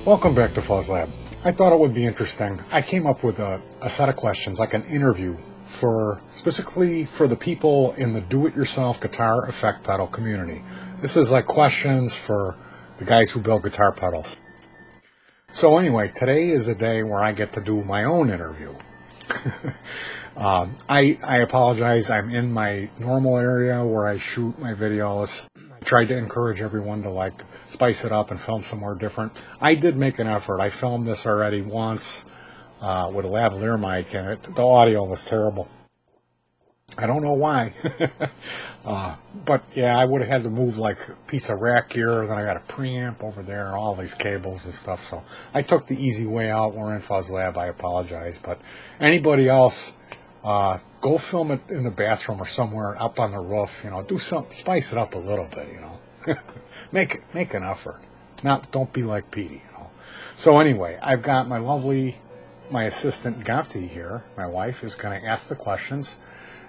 Welcome back to Fuzz Lab. I thought it would be interesting. I came up with a set of questions, like an interview, specifically for the people in the do-it-yourself guitar effect pedal community. This is like questions for the guys who build guitar pedals. So anyway, today is a day where I get to do my own interview. I apologize. I'm in my normal area where I shoot my videos. I tried to encourage everyone to spice it up and film somewhere different. I did make an effort. I filmed this already once with a lavalier mic, and the audio was terrible. I don't know why. But yeah, I would have had to move like a piece of rack here, then I got a preamp over there, all these cables and stuff. So I took the easy way out. We're in Fuzz Lab. I apologize. But anybody else, go film it in the bathroom or somewhere up on the roof. Do something, spice it up a little bit. Make an effort. Don't be like Petey. So anyway, I've got my assistant Gapti here. My wife is going to ask the questions.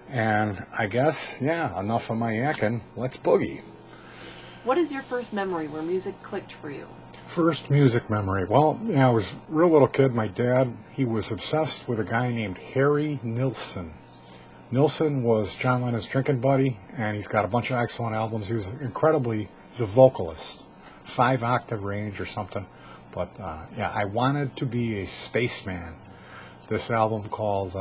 And I guess, yeah, enough of my yakking. Let's boogie. What is your first memory where music clicked for you? First music memory. Well, I was a real little kid. My dad, he was obsessed with a guy named Harry Nilsson. Nilsson was John Lennon's drinking buddy, and he's got a bunch of excellent albums. He's a vocalist, 5-octave range or something. But, yeah, I wanted to be a spaceman. This album called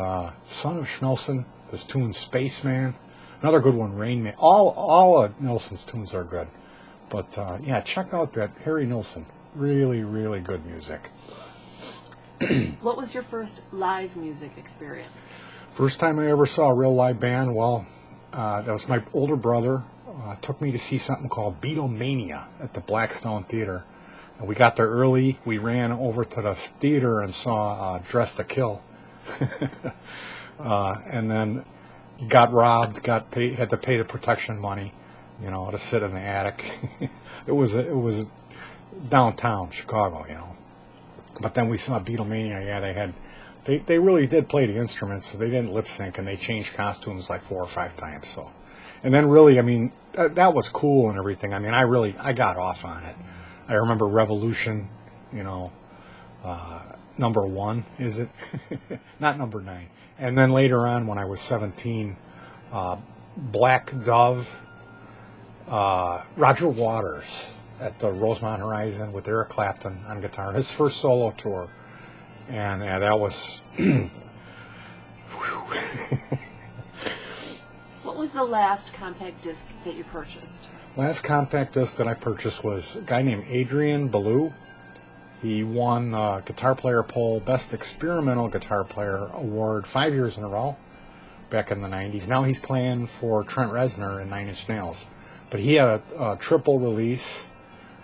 Son of Schmelson. This tune, Spaceman. Another good one, Rain Man. All of Nilsson's tunes are good. But, yeah, check out that Harry Nilsson. Really, really good music. What was your first live music experience? First time I ever saw a real live band, well, that was my older brother. Took me to see something called Beatlemania at the Blackstone Theater. And we got there early. We ran over to the theater and saw Dress to Kill. And then got robbed, had to pay the protection money, to sit in the attic. It was downtown Chicago, But then we saw Beatlemania. Yeah, they really did play the instruments. So they didn't lip sync, and they changed costumes like 4 or 5 times. So, and then really, that was cool and everything. I got off on it. I remember Revolution, number 1, is it? Not number 9. And then later on, when I was 17, Black Dove, Roger Waters at the Rosemont Horizon with Eric Clapton on guitar, his first solo tour. And that was... What was the last compact disc that you purchased? Last compact disc that I purchased was a guy named Adrian Ballou. He won Guitar Player Poll Best Experimental Guitar Player Award 5 years in a row back in the 90s. Now he's playing for Trent Reznor in Nine Inch Nails. But he had a triple release,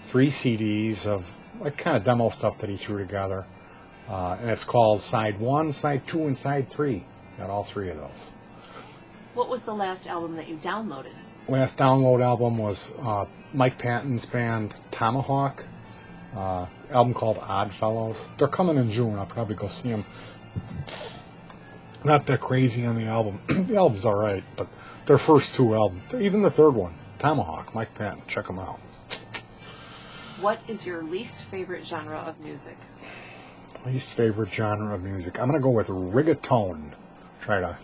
3 CDs of kind of demo stuff that he threw together. And it's called Side 1, Side 2, and Side 3. Got all 3 of those. What was the last album that you downloaded? Last download album was Mike Patton's band Tomahawk. Album called Odd Fellows. They're coming in June. I'll probably go see them. Not that crazy on the album. The album's all right, but their first 2 albums, even the third one, Tomahawk, Mike Patton, check them out. What is your least favorite genre of music? Least favorite genre of music. I'm going to go with reggaeton. Try to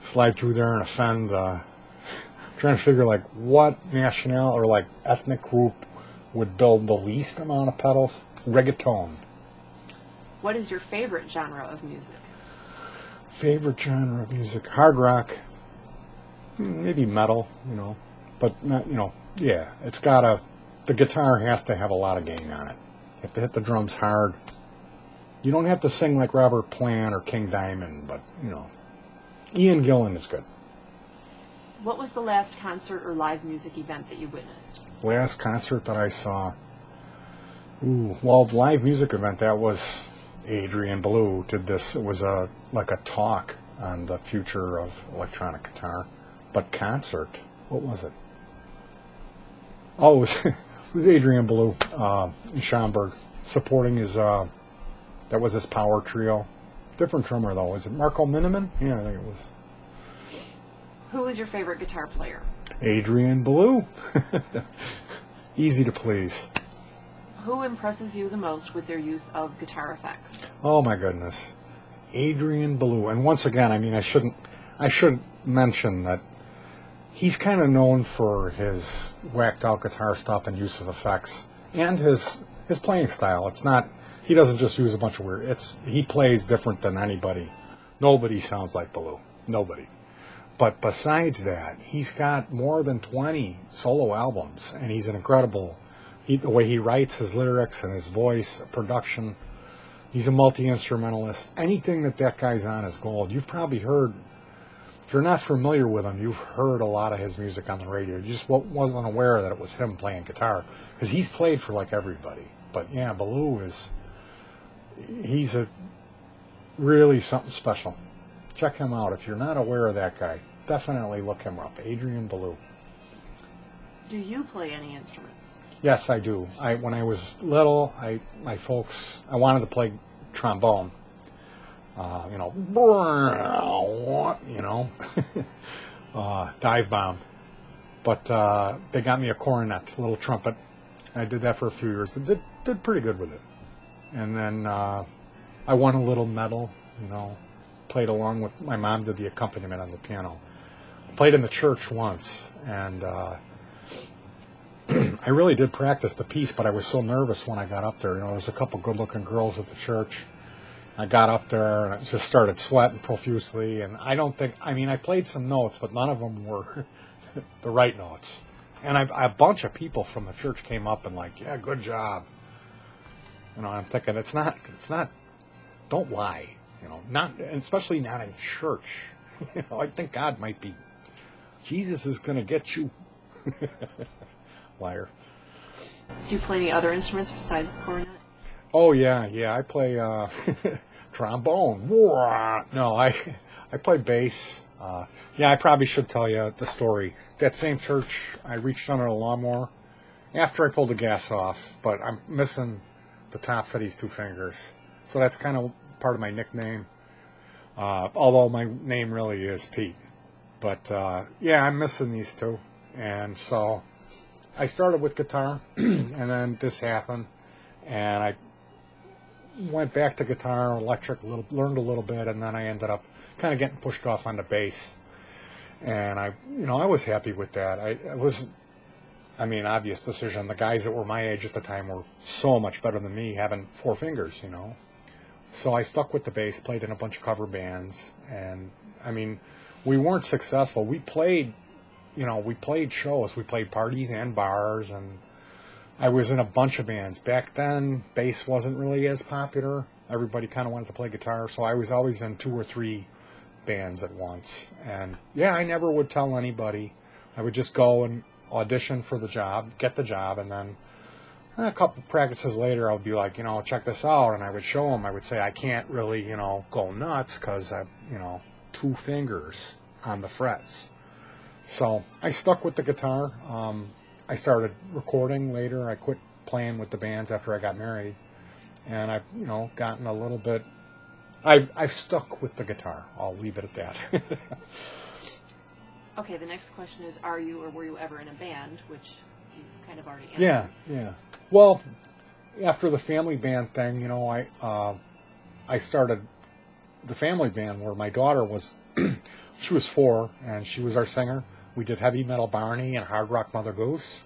slide through there and offend. Trying to figure what national or ethnic group would build the least amount of pedals. Reggaeton. What is your favorite genre of music? Favorite genre of music? Hard rock. Maybe metal, But not, yeah. It's got the guitar has to have a lot of gain on it. You have to hit the drums hard. You don't have to sing like Robert Plant or King Diamond, but, Ian Gillan is good. What was the last concert or live music event that you witnessed? Last concert that I saw, live music event, that was Adrian Ballou did this. It was a talk on the future of electronic guitar. But concert, what was it? Oh, it was Adrian Ballou in Schaumburg supporting his, that was his power trio. Different drummer though. Was it Marco Miniman? Yeah, I think it was. Who was your favorite guitar player? Adrian Ballou. Easy to please. Who impresses you the most with their use of guitar effects? Oh my goodness. Adrian Belew. And once again, I mean, I should mention that he's kind of known for his whacked out guitar stuff and use of effects and his playing style. It's not, he doesn't just use a bunch of weird, he plays different than anybody. Nobody sounds like Belew. Nobody. But besides that, he's got more than 20 solo albums, and he's an incredible, the way he writes his lyrics and his voice, production, he's a multi-instrumentalist. Anything that guy's on is gold. You've probably heard, if you're not familiar with him, you've heard a lot of his music on the radio. You just wasn't aware that it was him playing guitar, because he's played for like everybody. But yeah, Belew he's a really something special. Check him out. If you're not aware of that guy, definitely look him up. Adrian Belew. Do you play any instruments? Yes, I do. When I was little, I wanted to play trombone. Dive bomb. But they got me a cornet, a little trumpet. I did that for a few years. Did pretty good with it. And then I won a little medal, played along with, my mom did the accompaniment on the piano. I played in the church once, and I really did practice the piece, but I was so nervous when I got up there. There was a couple good-looking girls at the church. I got up there, and I just started sweating profusely, and I played some notes, but none of them were the right notes. And a bunch of people from the church came up and like, yeah, good job. I'm thinking, it's not, don't lie. Not, and especially not in church. I think God might be, Jesus is going to get you. Liar. Do you play any other instruments besides the cornet? Oh, yeah, I play trombone. No, I play bass. I probably should tell you the story. That same church, I reached under a lawnmower after I pulled the gas off, but I'm missing the tops of these two fingers. So that's kind of part of my nickname, although my name really is Pete. But I'm missing these two. And so I started with guitar, and then this happened, and I went back to guitar, electric, learned a little bit, and then I ended up kind of getting pushed off onto bass. And I was happy with that. It was, obvious decision. The guys that were my age at the time were so much better than me, having four fingers, So I stuck with the bass, played in a bunch of cover bands, and we weren't successful. We played shows. We played parties and bars, and I was in a bunch of bands. Back then, bass wasn't really as popular. Everybody kind of wanted to play guitar, so I was always in 2 or 3 bands at once. And I never would tell anybody. I would just go and audition for the job, get the job, and then a couple practices later, I would be like, check this out, and I would show them. I would say, I can't really, go nuts because I, 2 fingers on the frets. So I stuck with the guitar. I started recording later. I quit playing with the bands after I got married, and I've, gotten a little bit. I've stuck with the guitar. I'll leave it at that. Okay, the next question is, are you or were you ever in a band, which you kind of already answered. Yeah. Well, after the family band thing, I started the family band where my daughter was, she was 4, and she was our singer. We did Heavy Metal Barney and Hard Rock Mother Goose,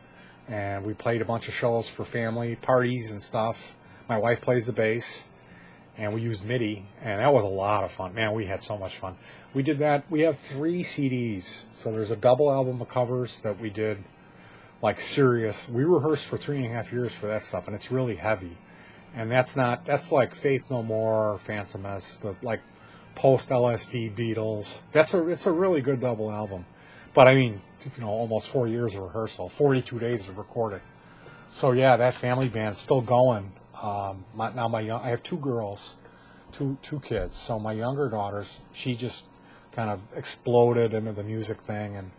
and we played a bunch of shows for family parties and stuff. My wife plays the bass, and we used MIDI, and that was a lot of fun. Man, we had so much fun. We did that. We have 3 CDs, so there's a double album of covers that we did, like serious. We rehearsed for 3.5 years for that stuff, and it's really heavy. And that's like Faith No More, Phantom S, the like post-LSD Beatles. It's a really good double album. But almost 4 years of rehearsal, 42 days of recording. So yeah, that family band's still going. I have 2 girls, two kids. So my younger daughter's, she just kind of exploded into the music thing and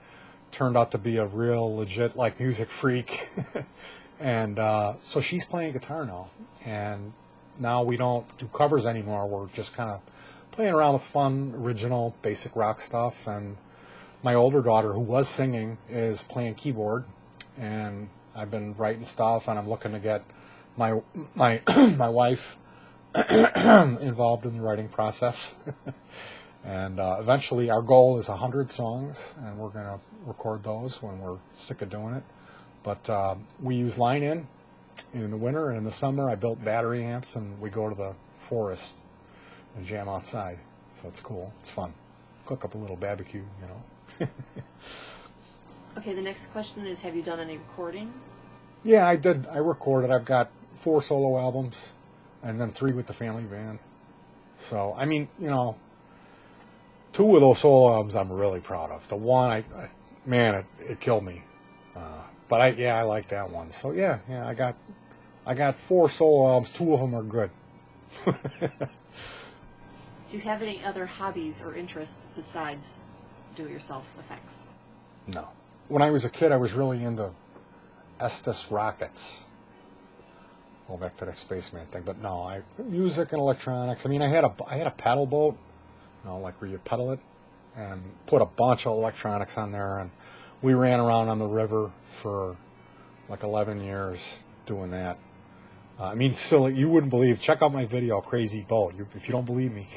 turned out to be a real legit music freak. And so she's playing guitar now. And now we don't do covers anymore. We're just kind of playing around with fun, original, basic rock stuff. And my older daughter, who was singing, is playing keyboard. And I've been writing stuff, and I'm looking to get my my wife involved in the writing process. And eventually our goal is 100 songs, and we're going to record those when we're sick of doing it. But we use line-in the winter, and in the summer I built battery amps, and we go to the forest and jam outside. So it's cool. It's fun. Cook up a little barbecue, you know. Okay, the next question is, have you done any recording? Yeah, I did. I recorded. I've got 4 solo albums, and then 3 with the family band. So, I mean, you know, 2 of those solo albums I'm really proud of. The one, man, it killed me. But I like that one. So yeah, I got 4 solo albums. 2 of them are good. Do you have any other hobbies or interests besides do-it-yourself effects? No. When I was a kid, I was really into Estes rockets. Go back to that spaceman thing. But no, music and electronics. I mean, I had a paddle boat, you know, like where you pedal it, and put a bunch of electronics on there, and we ran around on the river for like 11 years doing that. I mean, silly, you wouldn't believe. Check out my video, Crazy Boat. If you don't believe me,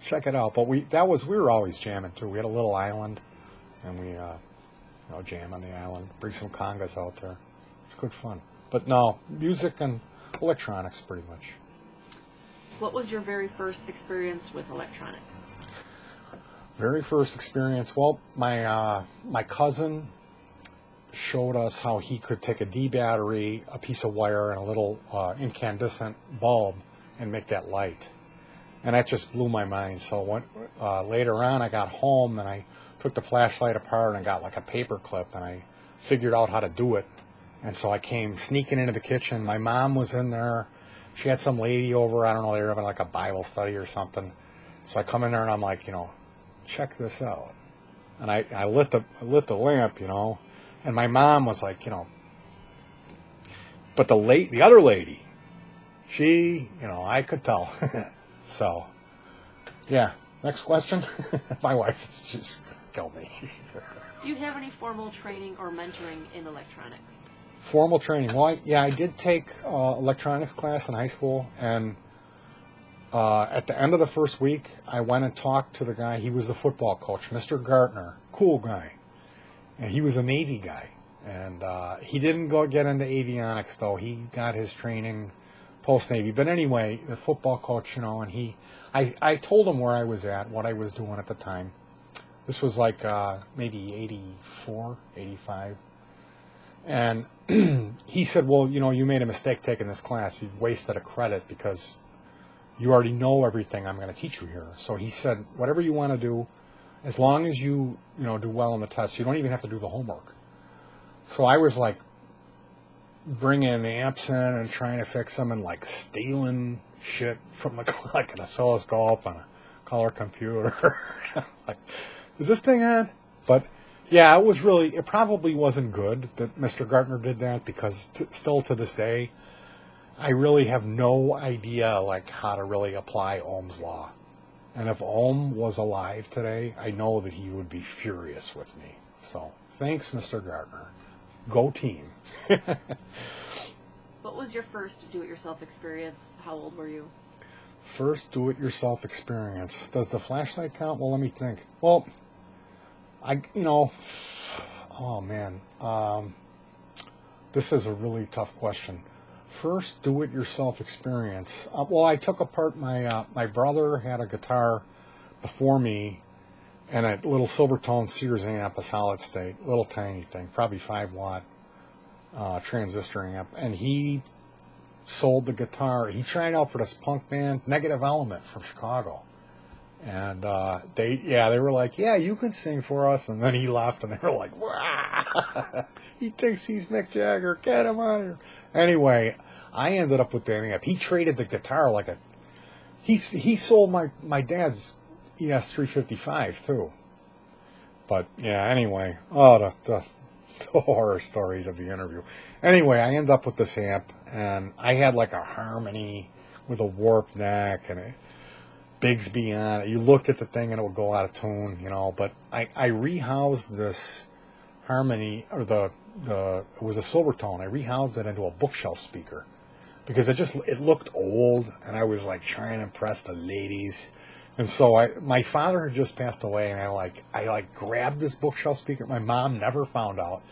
check it out. But we were always jamming too. We had a little island, and we jam on the island. Bring some congas out there. It's good fun. But no, music and electronics pretty much. What was your very first experience with electronics? Very first experience. Well, my cousin showed us how he could take a D battery, a piece of wire, and a little incandescent bulb and make that light. And that just blew my mind. So later on, I got home and I took the flashlight apart and got like a paper clip, and I figured out how to do it. And so I came sneaking into the kitchen. My mom was in there. She had some lady over. I don't know, they were having like a Bible study or something. So I come in there and I'm like, check this out. And I lit the lamp, and my mom was like, but the other lady, she, I could tell. So, yeah. Next question. My wife is just kill me. Do you have any formal training or mentoring in electronics? Formal training. Well, I did take electronics class in high school, and at the end of the first week, I went and talked to the guy. He was the football coach, Mr. Gartner, cool guy, and he was a Navy guy. And he didn't get into avionics though. He got his training post-Navy. But anyway, the football coach, and I told him where I was at, what I was doing at the time. This was like maybe 84, 85. And he said, well, you made a mistake taking this class. You wasted a credit because you already know everything I'm going to teach you here. So he said, whatever you want to do, as long as you, do well on the test, you don't even have to do the homework. So I was like bringing amps in and trying to fix them and like stealing shit from like an oscilloscope on a color computer. Like, is this thing on? But yeah, it probably wasn't good that Mr. Gartner did that, because still to this day, I really have no idea like how to really apply Ohm's law. And if Ohm was alive today, I know that he would be furious with me. So thanks, Mr. Gartner. Go team. What was your first do-it-yourself experience? How old were you? First do-it-yourself experience. Does the flashlight count? Well, let me think. Well, oh man, this is a really tough question. First do-it-yourself experience. Well, I took apart my brother had a guitar before me, and a little Silvertone Sears amp, a solid state, little tiny thing, probably 5-watt transistor amp. And he sold the guitar. He tried out for this punk band, Negative Element from Chicago. And they were like, yeah, you can sing for us. And then he left, and they were like, wow, he thinks he's Mick Jagger. Get him out of here. Anyway, I ended up with that amp. He traded the guitar he sold my dad's ES355 too. But yeah, anyway, the horror stories of the interview. Anyway, I end up with this amp, and I had like a Harmony with a warp neck and a Bigsby on it. You looked at the thing and it would go out of tune, but I rehoused this Harmony, or it was a Silvertone. I rehoused it into a bookshelf speaker. because it looked old, and I was like trying to impress the ladies. And so my father had just passed away, and I grabbed this bookshelf speaker. My mom never found out,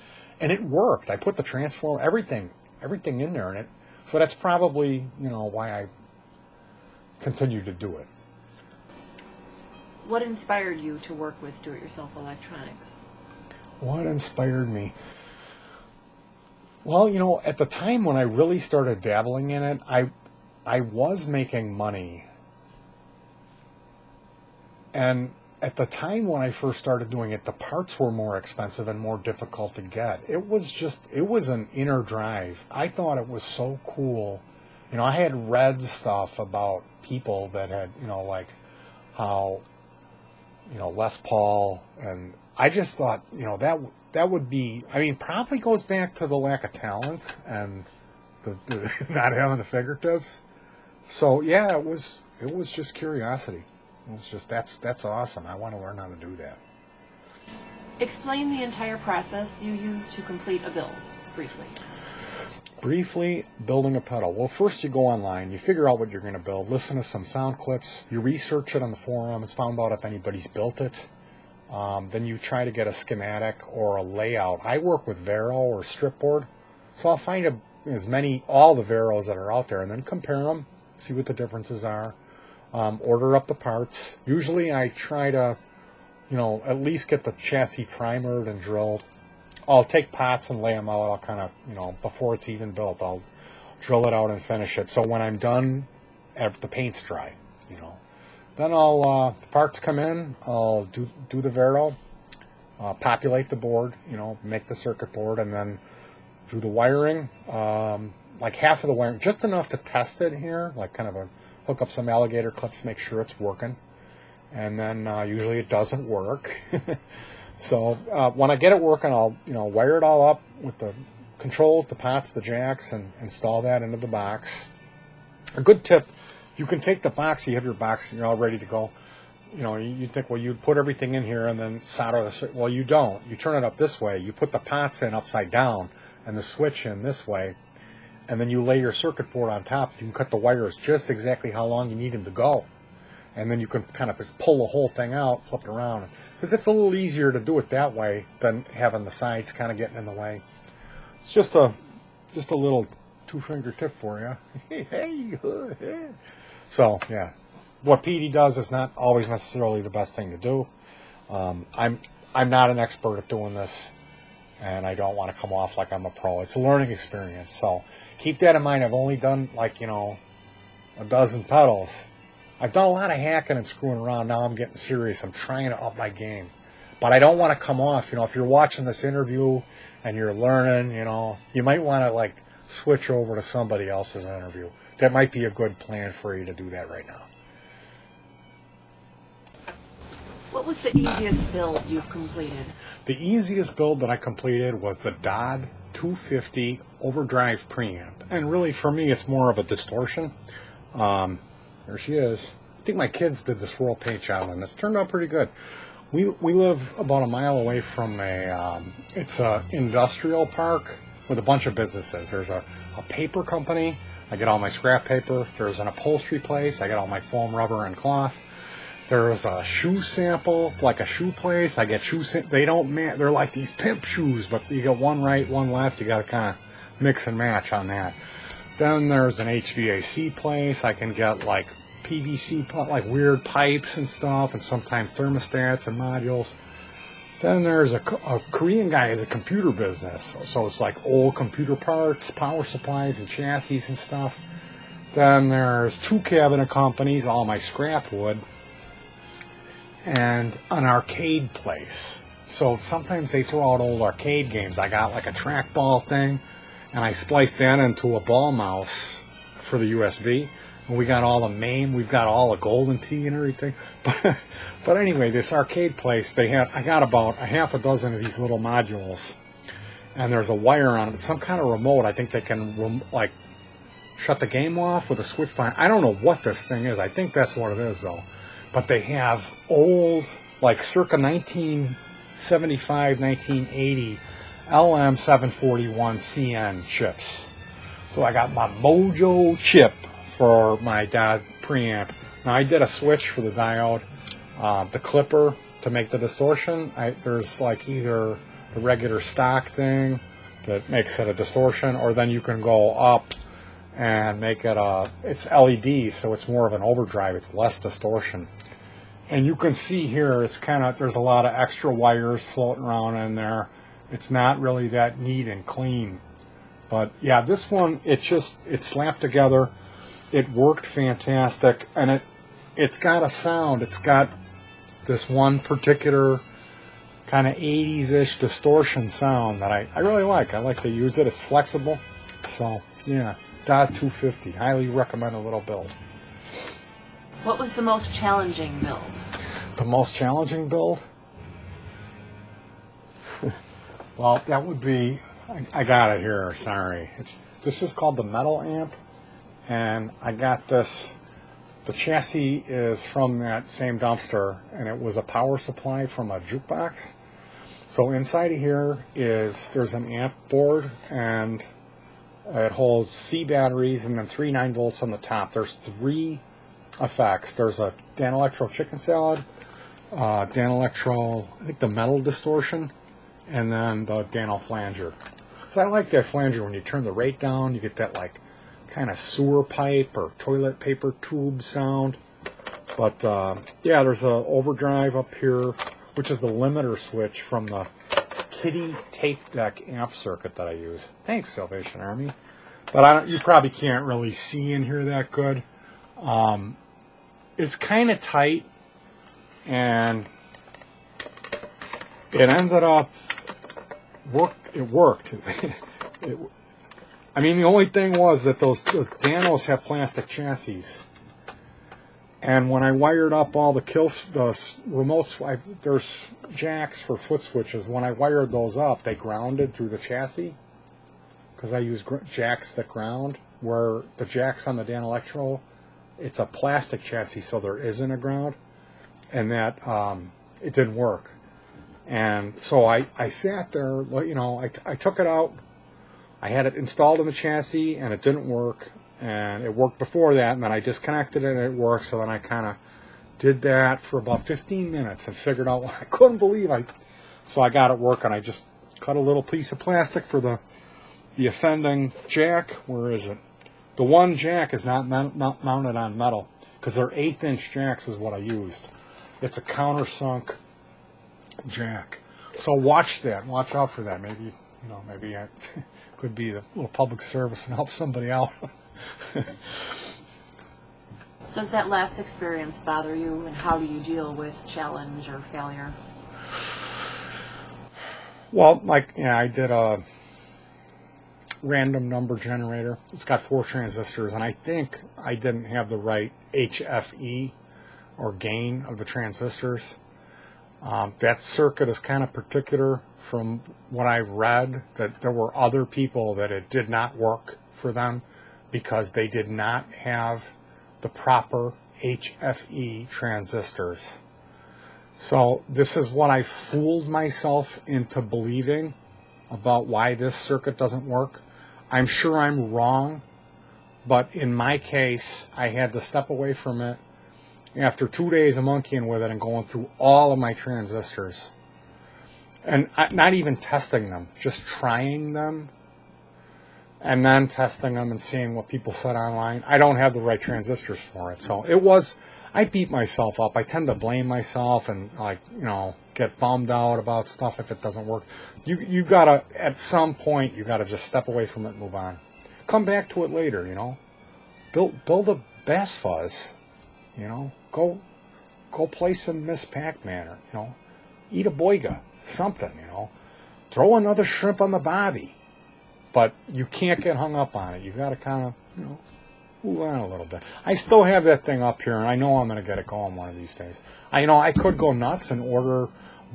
and it worked. I put the transformer, everything in there, and so that's probably, why I continue to do it. What inspired you to work with do-it-yourself electronics? What inspired me? Well, at the time when I really started dabbling in it, I was making money. And at the time when I first started doing it, the parts were more expensive and more difficult to get. It was an inner drive. I thought it was so cool. I had read stuff about people that had, like how, Les Paul, and I just thought, that would be, probably goes back to the lack of talent and the not having the fingertips. So yeah, it was just curiosity. It was just, that's awesome. I want to learn how to do that. Explain the entire process you use to complete a build, briefly. Briefly, building a pedal. Well, first you go online, you figure out what you're going to build, listen to some sound clips, you research it on the forums, find out if anybody's built it. Then you try to get a schematic or a layout. I work with Vero or stripboard, so I'll find all the Veros that are out there, and then compare them, see what the differences are. Order up the parts. Usually I try to, at least get the chassis primered and drilled. I'll take pots and lay them out. I'll kind of, before it's even built, I'll drill it out and finish it. So when I'm done, the paint's dry, Then the parts come in, I'll do the Vero, populate the board, make the circuit board, and then do the wiring, like half of the wiring, just enough to test it here, like kind of hook up some alligator clips, make sure it's working. And then usually it doesn't work. So when I get it working, I'll wire it all up with the controls, the pots, the jacks, and install that into the box. A good tip: you can take the box. You have your box, you're all ready to go. You think, well, you'd put everything in here and then solder the. Well, you don't. You turn it up this way. You put the pots in upside down and the switch in this way, and then you lay your circuit board on top. You can cut the wires just exactly how long you need them to go. And then you can kind of just pull the whole thing out, flip it around. Because it's a little easier to do it that way than having the sides kind of getting in the way. It's just a little two-finger tip for you. Hey. So, yeah. What Petey does is not always necessarily the best thing to do. I'm not an expert at doing this, and I don't want to come off like I'm a pro. It's a learning experience. So keep that in mind. I've only done, a dozen pedals. I've done a lot of hacking and screwing around. Now I'm getting serious. I'm trying to up my game. But I don't want to come off. If you're watching this interview and you're learning, you might want to, switch over to somebody else's interview. That might be a good plan for you to do that right now. What was the easiest build you've completed? The easiest build that I completed was the diode 250 overdrive preamp. And really, for me, it's more of a distortion. There she is. I think my kids did this roll paint job, and it's turned out pretty good. We live about a mile away from it's a industrial park with a bunch of businesses. There's a paper company. I get all my scrap paper. There's an upholstery place. I get all my foam, rubber, and cloth. There's a shoe sample, like a shoe place. I get they're like these pimp shoes, but you get one right, one left. You got to kind of mix and match on that. Then there's an HVAC place. I can get PVC, like weird pipes and stuff, and sometimes thermostats and modules. Then there's a Korean guy has a computer business, so it's like old computer parts, power supplies, and chassis and stuff. Then there's 2 cabinet companies, all my scrap wood, and an arcade place. So sometimes they throw out old arcade games. I got a trackball thing, and I spliced that into a ball mouse for the USB. And we got all the MAME, we've got all the golden tea and everything. But anyway, this arcade place, I got about a half a dozen of these little modules. And there's a wire on it, some kind of remote. I think they can shut the game off with a switch behind. I don't know what this thing is. I think that's what it is, though. But they have old, circa 1975, 1980 LM741 CN chips. So I got my mojo chip for my diode preamp. Now I did a switch for the diode, the clipper to make the distortion. There's like either the regular stock thing that makes it a distortion, or then you can go up and make it it's LED, so it's more of an overdrive. It's less distortion. And you can see here, it's kind of, there's a lot of extra wires floating around in there. It's not really that neat and clean. But yeah, this one, it slapped together. It worked fantastic, and it's got a sound. It's got this one particular kind of 80s-ish distortion sound that I really like. I like to use it. It's flexible. So yeah, diode 250. Highly recommend a little build. What was the most challenging build? The most challenging build? Well, that would be, I got it here, sorry. This is called the metal amp, and I got this, the chassis is from that same dumpster, and it was a power supply from a jukebox. So inside of here there's an amp board, and it holds C batteries and then 3 9-volts on the top. There's 3 effects. There's a Dan Electro chicken salad, Dan Electro, I think the metal distortion, and then the Dan flanger. So I like that flanger. When you turn the rate down, you get that like kind of sewer pipe or toilet paper tube sound. But yeah, there's an overdrive up here, which is the limiter switch from the Kitty tape deck amp circuit that I use. Thanks, Salvation Army. But you probably can't really see in here that good. It's kind of tight, and it ended up it worked. I mean, the only thing was that those Danos have plastic chassis, and when I wired up all the remotes, there's jacks for foot switches. When I wired those up, they grounded through the chassis, because I use jacks that ground, where the jacks on the Dan Electro, it's a plastic chassis, so there isn't a ground, and that it didn't work. And so I sat there, you know, I took it out, I had it installed in the chassis, and it didn't work, and it worked before that, and then I disconnected it, and it worked. So then I kind of did that for about 15 minutes and figured out what I couldn't believe. So I got it working. I just cut a little piece of plastic for the offending jack. Where is it? The one jack is not mounted on metal, because they're 1/8-inch jacks is what I used. It's a countersunk jack. So watch that. Watch out for that. Maybe, you know, maybe I could be a little public service and help somebody out. Does that last experience bother you, and how do you deal with challenge or failure? Well, like, yeah, I did a random number generator. It's got 4 transistors, and I think I didn't have the right HFE or gain of the transistors. That circuit is kind of particular from what I read, that there were other people that it did not work for them because they did not have the proper HFE transistors. So this is what I fooled myself into believing about why this circuit doesn't work. I'm sure I'm wrong, but in my case, I had to step away from it after 2 days of monkeying with it and going through all of my transistors. And not even testing them, just trying them, and then testing them and seeing what people said online. I don't have the right transistors for it. So I beat myself up. I tend to blame myself and, like, you know, get bummed out about stuff if it doesn't work. You gotta, at some point, you gotta just step away from it and move on. Come back to it later, you know. Build a bass fuzz, you know. Go play some Miss Pac-Man, or, you know, eat a boiga, something, you know. Throw another shrimp on the bobby. But you can't get hung up on it. You gotta kind of, you know, move on a little bit. I still have that thing up here, and I know I'm going to get it going one of these days. I could go nuts and order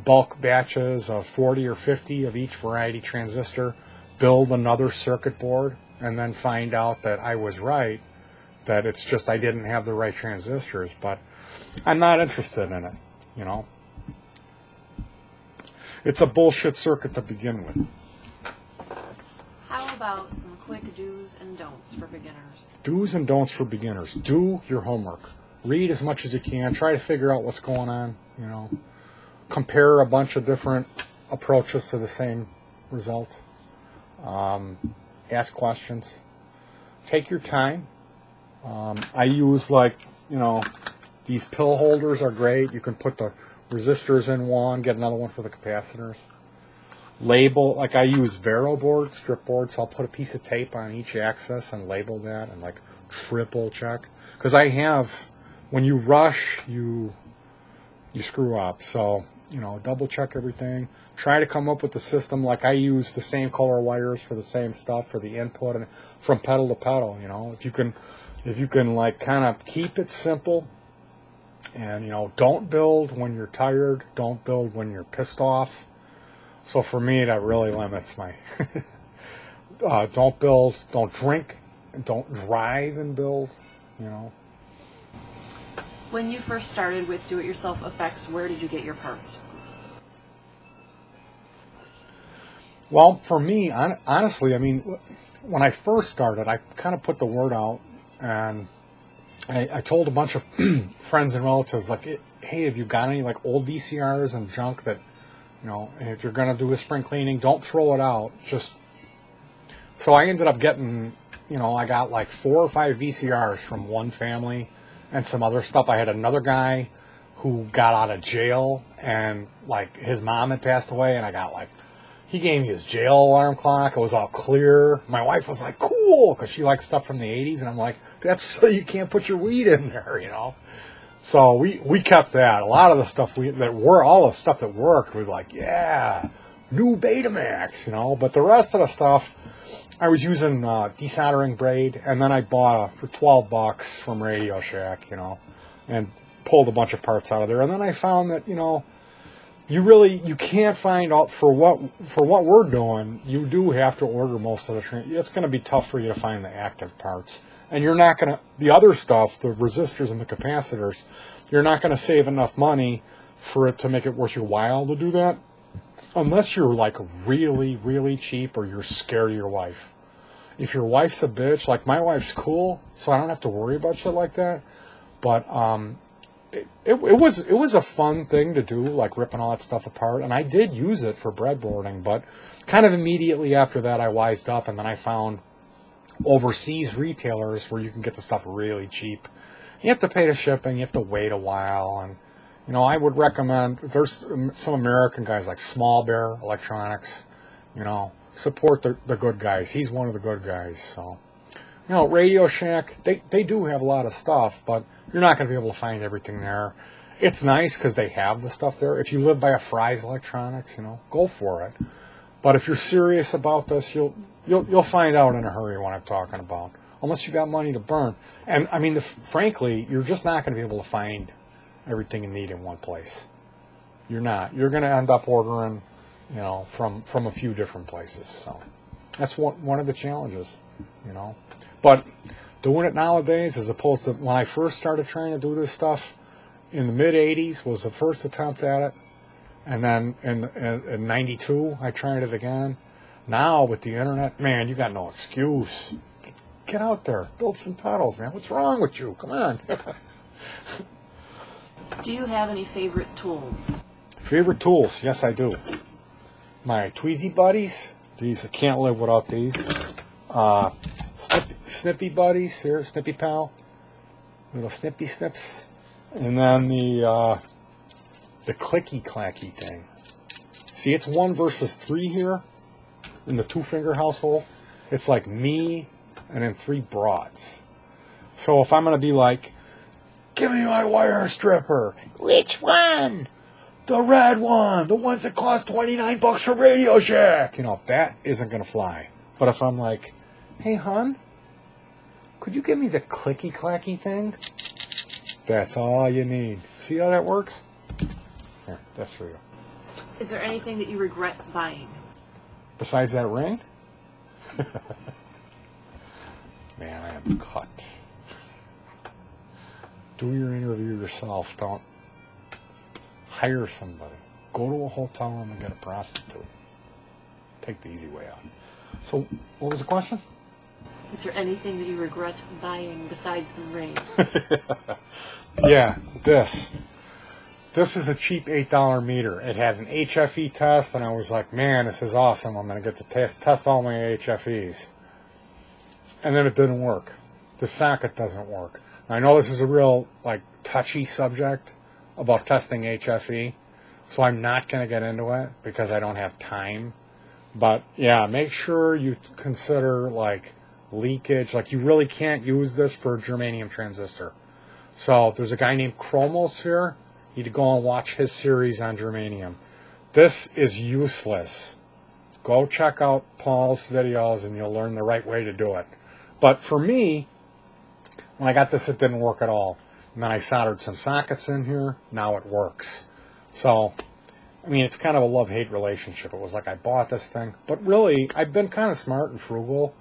bulk batches of 40 or 50 of each variety transistor, build another circuit board, and then find out that I was right, that it's just I didn't have the right transistors. But I'm not interested in it, you know. It's a bullshit circuit to begin with. How about some quick do's and don'ts for beginners. Do's and don'ts for beginners. Do your homework. Read as much as you can. Try to figure out what's going on. You know, compare a bunch of different approaches to the same result. Ask questions. Take your time. I use, like, you know, these pill holders are great. You can put the resistors in one, get another one for the capacitors. Label, like I use Vero board, strip board, so I'll put a piece of tape on each axis and label that and like triple check. Because I have, when you rush, you screw up. So, you know, double check everything. Try to come up with the system. Like I use the same color wires for the same stuff for the input and from pedal to pedal, you know. If you can like kind of keep it simple and, you know, don't build when you're tired, don't build when you're pissed off. So for me, that really limits my, don't build, don't drink, don't drive and build, you know. When you first started with do-it-yourself effects, where did you get your parts? Well, for me, honestly, I mean, when I first started, I kind of put the word out, and I told a bunch of friends and relatives, like, hey, have you got any, like, old VCRs and junk that, you know, if you're going to do a spring cleaning, don't throw it out. Just, so I ended up getting, you know, I got like 4 or 5 VCRs from one family and some other stuff. I had another guy who got out of jail, and, like, his mom had passed away, and I got, like, he gave me his jail alarm clock. It was all clear. My wife was like, cool, because she likes stuff from the 80s. And I'm like, that's so you can't put your weed in there, you know. So we kept that. A lot of the stuff all the stuff that worked was like, yeah, new Betamax, you know. But the rest of the stuff, I was using desoldering braid. And then I bought for $12 from Radio Shack, you know, and pulled a bunch of parts out of there. And then I found that, you know, you can't find out for what we're doing. You do have to order most of the. It's going to be tough for you to find the active parts, and you're not going to the other stuff, the resistors and the capacitors. You're not going to save enough money for it to make it worth your while to do that, unless you're like really, really cheap or you're scared of your wife. If your wife's a bitch, like my wife's cool, so I don't have to worry about shit like that. But It was a fun thing to do, like ripping all that stuff apart, and I did use it for breadboarding, but kind of immediately after that I wised up, and then I found overseas retailers where you can get the stuff really cheap. You have to pay the shipping, you have to wait a while, and, you know, I would recommend, there's some American guys like Small Bear Electronics, you know, support the good guys. He's one of the good guys, so. You know, Radio Shack, they do have a lot of stuff, but you're not going to be able to find everything there. It's nice because they have the stuff there. If you live by a Fry's Electronics, you know, go for it. But if you're serious about this, you'll find out in a hurry what I'm talking about. Unless you got money to burn. And, I mean, frankly, you're just not going to be able to find everything you need in one place. You're not. You're going to end up ordering, you know, from a few different places. So that's one of the challenges, you know. But doing it nowadays, as opposed to when I first started trying to do this stuff in the mid-'80s, was the first attempt at it. And then in 92, I tried it again. Now, with the internet, man, you got no excuse. Get out there. Build some pedals, man. What's wrong with you? Come on. Do you have any favorite tools? Favorite tools? Yes, I do. My Tweezy buddies. These, I can't live without these. Snippy buddies here, Snippy Pal, little Snippy Snips, and then the clicky clacky thing. See, it's 1 versus 3 here in the 2-finger household. It's like me and then 3 broads. So if I'm gonna be like, give me my wire stripper, which one? The red one, the ones that cost $29 from Radio Shack. You know, that isn't gonna fly. But if I'm like, hey, hon, could you give me the clicky-clacky thing? That's all you need. See how that works? Here, that's for you. Is there anything that you regret buying? Besides that ring? Man, I am cut. Do your interview yourself. Don't hire somebody. Go to a hotel room and get a prostitute. Take the easy way out. So, what was the question? Is there anything that you regret buying besides the ring? Yeah, this. This is a cheap $8 meter. It had an HFE test, and I was like, man, this is awesome. I'm going to get to test all my HFEs. And then it didn't work. The socket doesn't work. I know this is a real touchy subject about testing HFE, so I'm not going to get into it because I don't have time. But yeah, make sure you consider leakage. You really can't use this for a germanium transistor. So there's a guy named Chromosphere. You need to go and watch his series on germanium. This is useless. Go check out Paul's videos and you'll learn the right way to do it. But for me, when I got this, it didn't work at all. And then I soldered some sockets in here. Now it works. So, I mean, it's kind of a love-hate relationship. It was like I bought this thing. But really, I've been kind of smart and frugal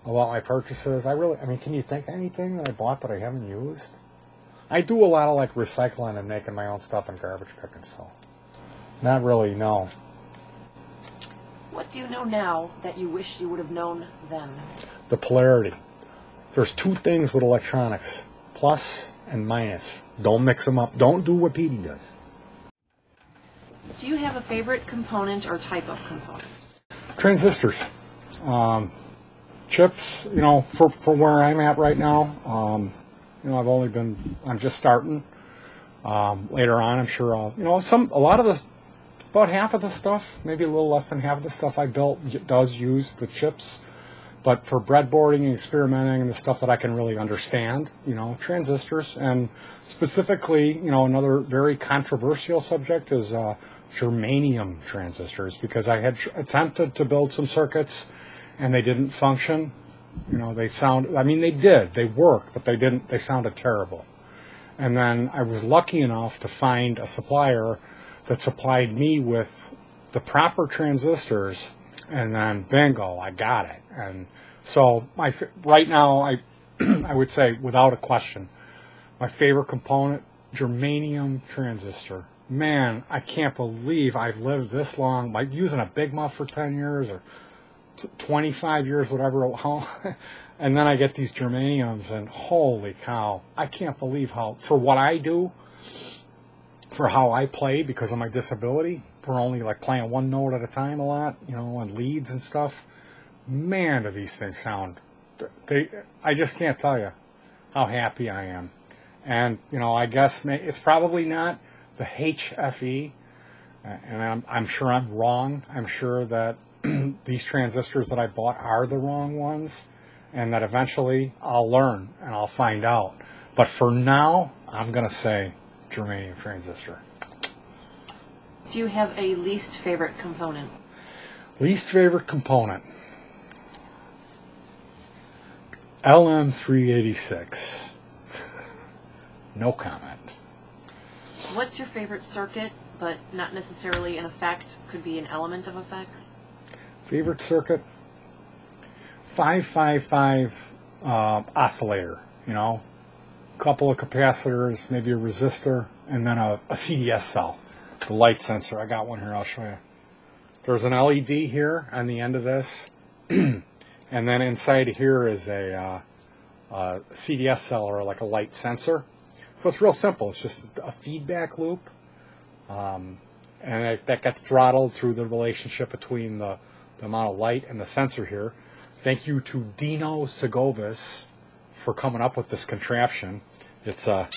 about my purchases. I mean, can you think of anything that I bought that I haven't used? I do a lot of recycling and making my own stuff and garbage picking, so not really, no. What do you know now that you wish you would have known then? The polarity. There's two things with electronics, plus and minus. Don't mix them up. Don't do what Petey does. Do you have a favorite component or type of component? Transistors. Chips, for where I'm at right now, I'm just starting. Later on, I'm sure about half of the stuff, maybe a little less than half of the stuff I built does use the chips. But for breadboarding and experimenting and the stuff that I can really understand, transistors. And specifically, another very controversial subject is germanium transistors, because I had attempted to build some circuits and they didn't function. They did. They worked, but they sounded terrible. And then I was lucky enough to find a supplier that supplied me with the proper transistors, and then bingo, I got it. And so right now, I would say without a question, my favorite component, germanium transistor. Man, I can't believe I've lived this long, using a Big Muff for 10 years or 25 years, whatever, and then I get these germaniums, and holy cow, I can't believe how, for what I do, for how I play because of my disability, we're only playing one note at a time a lot, on leads and stuff. Man, do these things sound, I just can't tell you how happy I am. And, I guess it's probably not the HFE, and I'm sure I'm wrong. I'm sure that these transistors that I bought are the wrong ones, and that eventually I'll learn and I'll find out. But for now, I'm going to say germanium transistor. Do you have a least favorite component? Least favorite component. LM386. No comment. What's your favorite circuit, but not necessarily an effect? Could be an element of effects. Favorite circuit? 555 oscillator, couple of capacitors, maybe a resistor, and then a CDS cell, the light sensor. I got one here, I'll show you. There's an LED here on the end of this, and then inside here is a CDS cell, or a light sensor. So it's real simple. It's just a feedback loop, and that gets throttled through the relationship between the amount of light and the sensor here. Thank you to Dino Segovis for coming up with this contraption. It's a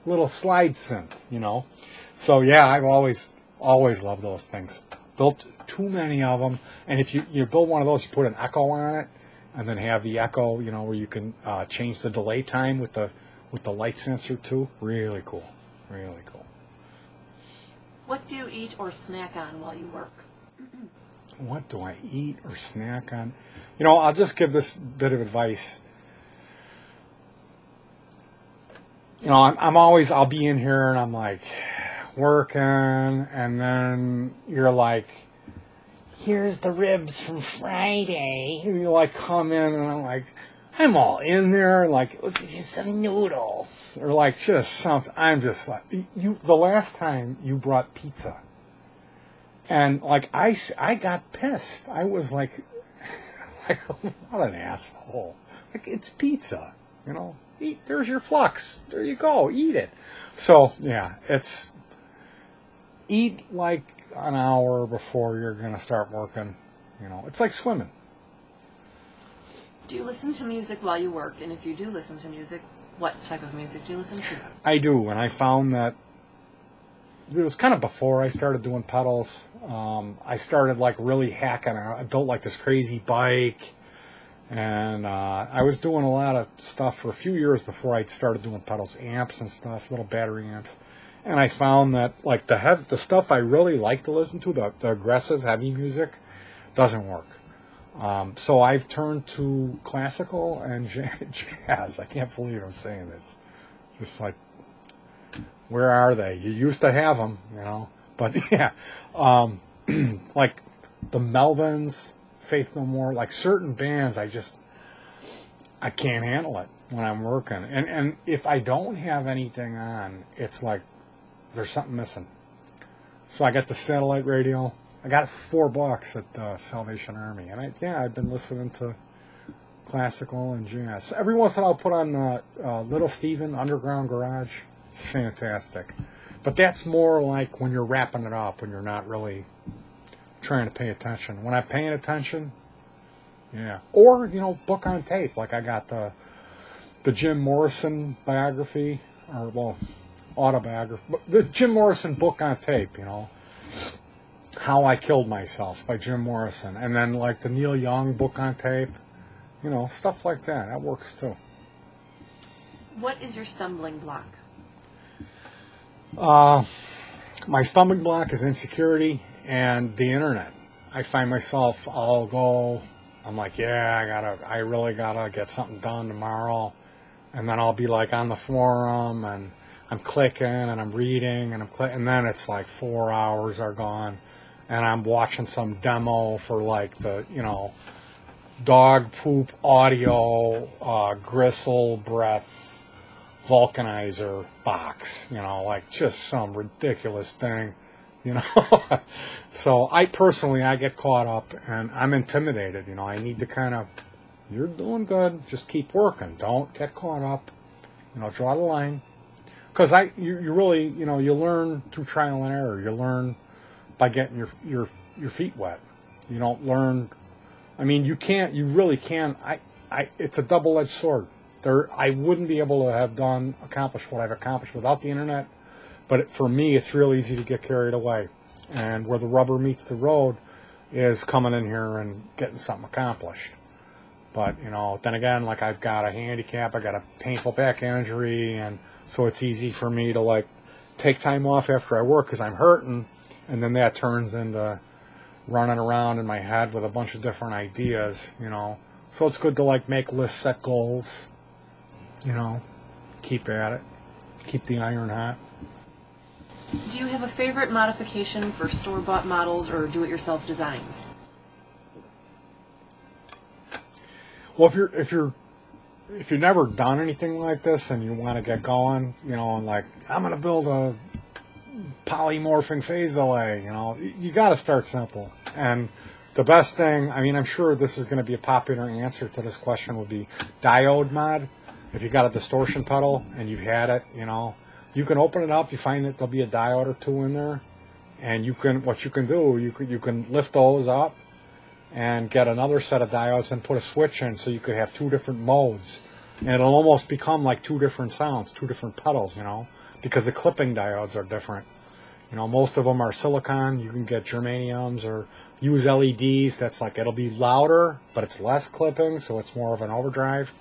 little slide synth, So yeah, I've always loved those things. Built too many of them, and if you build one of those, you put an echo on it, and then have the echo, where you can change the delay time with the light sensor too. Really cool, really cool. What do you eat or snack on while you work? What do I eat or snack on? I'll just give this bit of advice. I'll be in here and I'm working, and then you're here's the ribs from Friday. And you come in and I'm all in there, let's get some noodles. Or just something. I'm just the last time you brought pizza, And like I got pissed. I was like, what an asshole. Like, it's pizza, you know. Eat. There's your flux. There you go. Eat it. So yeah, eat like an hour before you're gonna start working. You know, it's like swimming. Do you listen to music while you work? And if you do listen to music, what type of music do you listen to? I do, and I found that it was kind of before I started doing pedals. I started like really hacking. I built like this crazy bike, and I was doing a lot of stuff for a few years before I started doing pedals, amps and stuff, little battery amps. And I found that like the stuff I really like to listen to, the aggressive heavy music, doesn't work. So I've turned to classical and jazz. I can't believe I'm saying this. Just like, where are they? You used to have them, you know. But yeah, like the Melvins, Faith No More, like certain bands, I can't handle it when I'm working. And if I don't have anything on, it's like there's something missing. So I got the satellite radio. I got it for $4 at the Salvation Army, and I've been listening to classical and jazz. Every once in a while, I'll put on Little Steven Underground Garage. It's fantastic, but that's more like when you're wrapping it up, when you're not really trying to pay attention. When I'm paying attention, yeah, or you know, book on tape. Like I got the Jim Morrison biography, or well, autobiography, the Jim Morrison book on tape. You know. How I Killed Myself by Jim Morrison, and then like the Neil Young book on tape, you know, stuff like that. That works too. What is your stumbling block? My stumbling block is insecurity and the internet. I find myself, I'm like, yeah, I really gotta get something done tomorrow, and then I'll be like on the forum and I'm clicking and I'm reading and and then it's like 4 hours are gone. And I'm watching some demo for like the, you know, dog poop audio, gristle breath vulcanizer box, you know, like just some ridiculous thing, you know. So I get caught up and I'm intimidated, you know. I need to kind of, you're doing good, just keep working. Don't get caught up, you know, draw the line. Because you really, you know, you learn through trial and error. You learn by getting your feet wet. You don't learn. I mean, you really can. It's a double-edged sword. I wouldn't be able to have accomplished what I've accomplished without the internet. But for me, it's real easy to get carried away. And where the rubber meets the road is coming in here and getting something accomplished. But, you know, then again, like I've got a handicap, I got a painful back injury, and so it's easy for me to like take time off after I work because I'm hurting. And then that turns into running around in my head with a bunch of different ideas, you know. So it's good to like make lists, set goals, you know, keep at it, keep the iron hot. Do you have a favorite modification for store-bought models or do-it-yourself designs? Well, if you've never done anything like this and you want to get going, you know, and like I'm gonna build a polymorphing phase delay, you know, you got to start simple. And the best thing, I mean, I'm sure this is going to be a popular answer to this question, would be diode mod. If you got a distortion pedal and you've had it, you know, you can open it up, you find that there'll be a diode or two in there, and you can lift those up and get another set of diodes and put a switch in, so you could have two different modes, and it'll almost become like two different sounds, two different pedals, you know, because the clipping diodes are different. You know, most of them are silicon. You can get germaniums or use LEDs. That's like, it'll be louder, but it's less clipping, so it's more of an overdrive.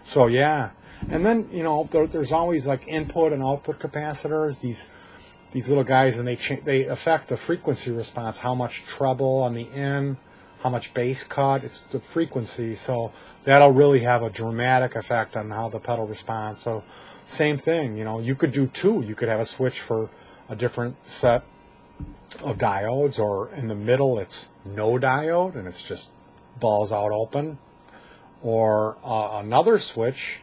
So yeah, and then, you know, there's always like input and output capacitors. These little guys, and they affect the frequency response. How much treble on the in, how much bass cut. It's the frequency, so that'll really have a dramatic effect on how the pedal responds. So same thing, you know, you could do two. You could have a switch for a different set of diodes, or in the middle it's no diode and it's just balls out open, or another switch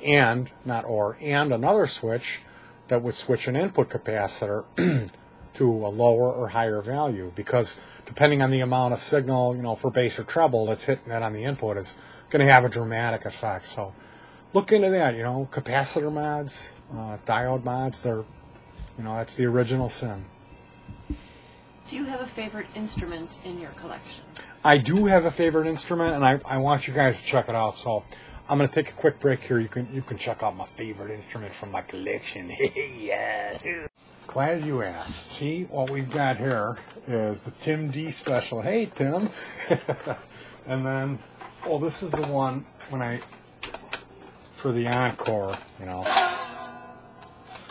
and another switch that would switch an input capacitor to a lower or higher value, because depending on the amount of signal, for bass or treble that's hitting it on the input is going to have a dramatic effect. So look into that, capacitor mods, diode mods, that's the original sin. Do you have a favorite instrument in your collection? I do have a favorite instrument, and I want you guys to check it out. So I'm going to take a quick break here. You can check out my favorite instrument from my collection. Yeah. Glad you asked. See, what we've got here is the Tim D special. Hey, Tim. And then, this is the one for the encore,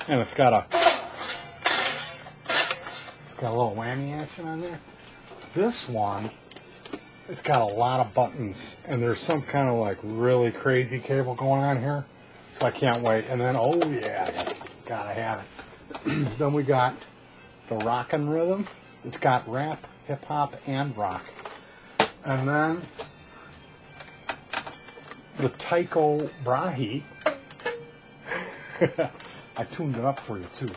and it's got a little whammy action on there. This one, it's got a lot of buttons, and there's some kind of like really crazy cable going on here, so I can't wait. And then, oh yeah, gotta have it. Then we got the rockin' rhythm. It's got rap, hip hop, and rock. And then the Tycho Brahe. I tuned it up for you too.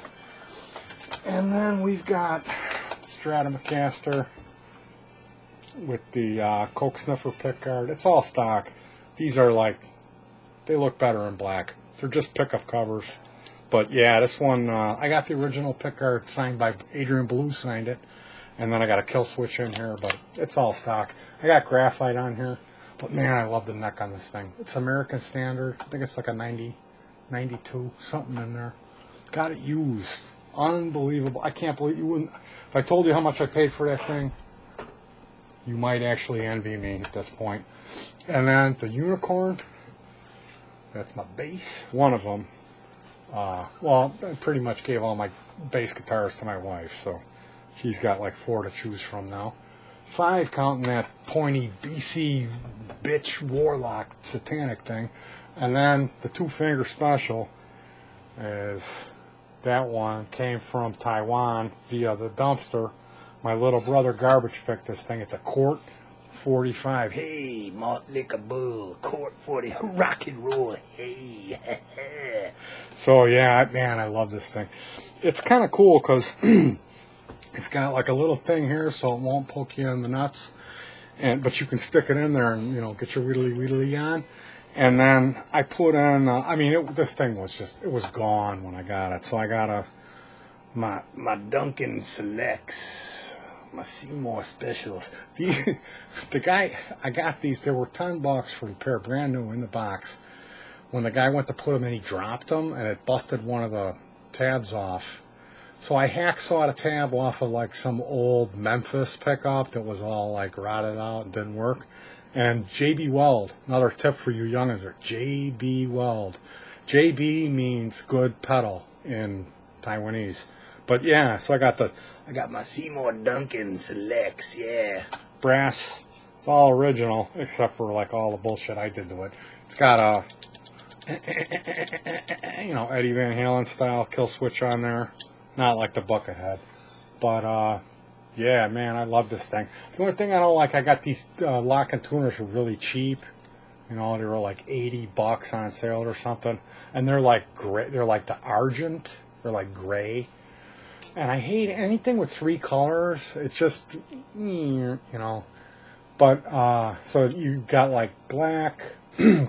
And then we've got the Stratocaster with the Coke Sniffer pickguard. It's all stock. These are they look better in black. They're just pickup covers. But yeah, this one, I got the original pickguard signed by Adrian Ballou, signed it. And then I got a kill switch in here, but it's all stock. I got graphite on here. But man, I love the neck on this thing. It's American Standard. I think it's like a 90, 92, something in there. Got it used. Unbelievable. I can't believe you wouldn't. If I told you how much I paid for that thing, you might actually envy me at this point. And then the Unicorn. That's my bass. One of them. I pretty much gave all my bass guitars to my wife, so she's got like 4 to choose from now. 5 counting that pointy BC bitch warlock satanic thing. And then the 2-finger special is that one came from Taiwan via the dumpster. My little brother garbage picked this thing. It's a Court 45. Hey, malt liquor bull, Court 40, rock and roll. Hey. So yeah, man, I love this thing. It's kind of cool because it's got like a little thing here, so it won't poke you in the nuts. But you can stick it in there and get your wheedly on. And then I put on. This thing was it was gone when I got it. So I got my Duncan Selects, my Seymour Specials. The guy I got these. They were $10 for a pair, brand new in the box. When the guy went to put them in, he dropped them, and it busted one of the tabs off. So I hacksawed a tab off of like some old Memphis pickup that was all like rotted out and didn't work. And JB Weld, another tip for you youngins, are JB Weld. JB means good pedal in Taiwanese. But yeah, so I got my Seymour Duncan Selects, yeah. Brass. It's all original, except for like all the bullshit I did to it. It's got a Eddie Van Halen style kill switch on there. Not like the bucket head. But yeah, man, I love this thing. The only thing I don't like, I got these lock and tuners for really cheap. They were like $80 on sale or something. And they're like gray. They're like the argent. They're like gray. And I hate anything with 3 colors. It's just, But, so you got like black,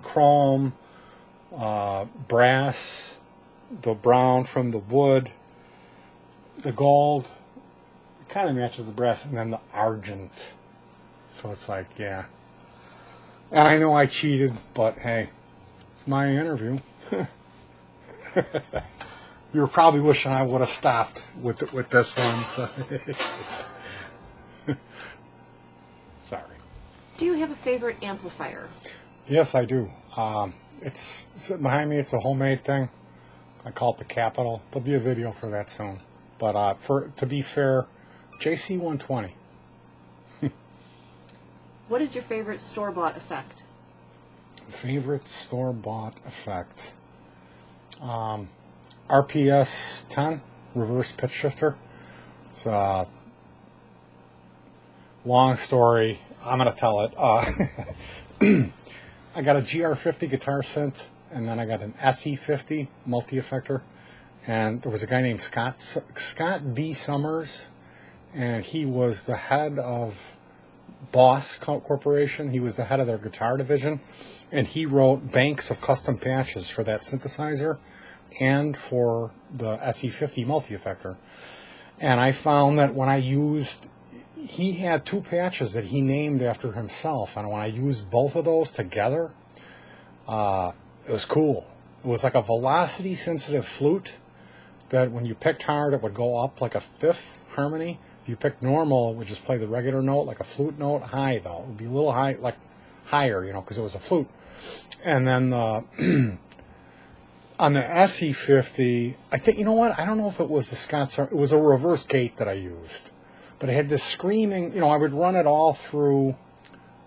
chrome, brass, the brown from the wood, the gold, kind of matches the brass, and then the argent. So it's like, yeah. And I know I cheated, but hey, it's my interview. You were probably wishing I would have stopped with this one. So. Sorry. Do you have a favorite amplifier? Yes, I do. It's sitting behind me. It's a homemade thing. I call it the Capital. There'll be a video for that soon. But to be fair, JC120. What is your favorite store-bought effect? Favorite store-bought effect? RPS 10 reverse pitch shifter. It's a long story. I'm going to tell it. I got a GR50 guitar synth, and then I got an SE50 multi-effector, And there was a guy named Scott B. Summers, and he was the head of Boss Corporation. He was the head of their guitar division, and he wrote banks of custom patches for that synthesizer and for the SE50 multi-effector. And I found that when I used, he had two patches that he named after himself, and when I used both of those together, it was cool. It was like a velocity-sensitive flute that when you picked hard, it would go up like a fifth harmony. If you picked normal, it would just play the regular note, like a flute note, high though. It would be a little high, like higher, you know, because it was a flute. And then on the SE50, I think, you know what? I don't know if it was the Scott's, it was a reverse gate that I used. But it had this screaming, you know, I would run it all through,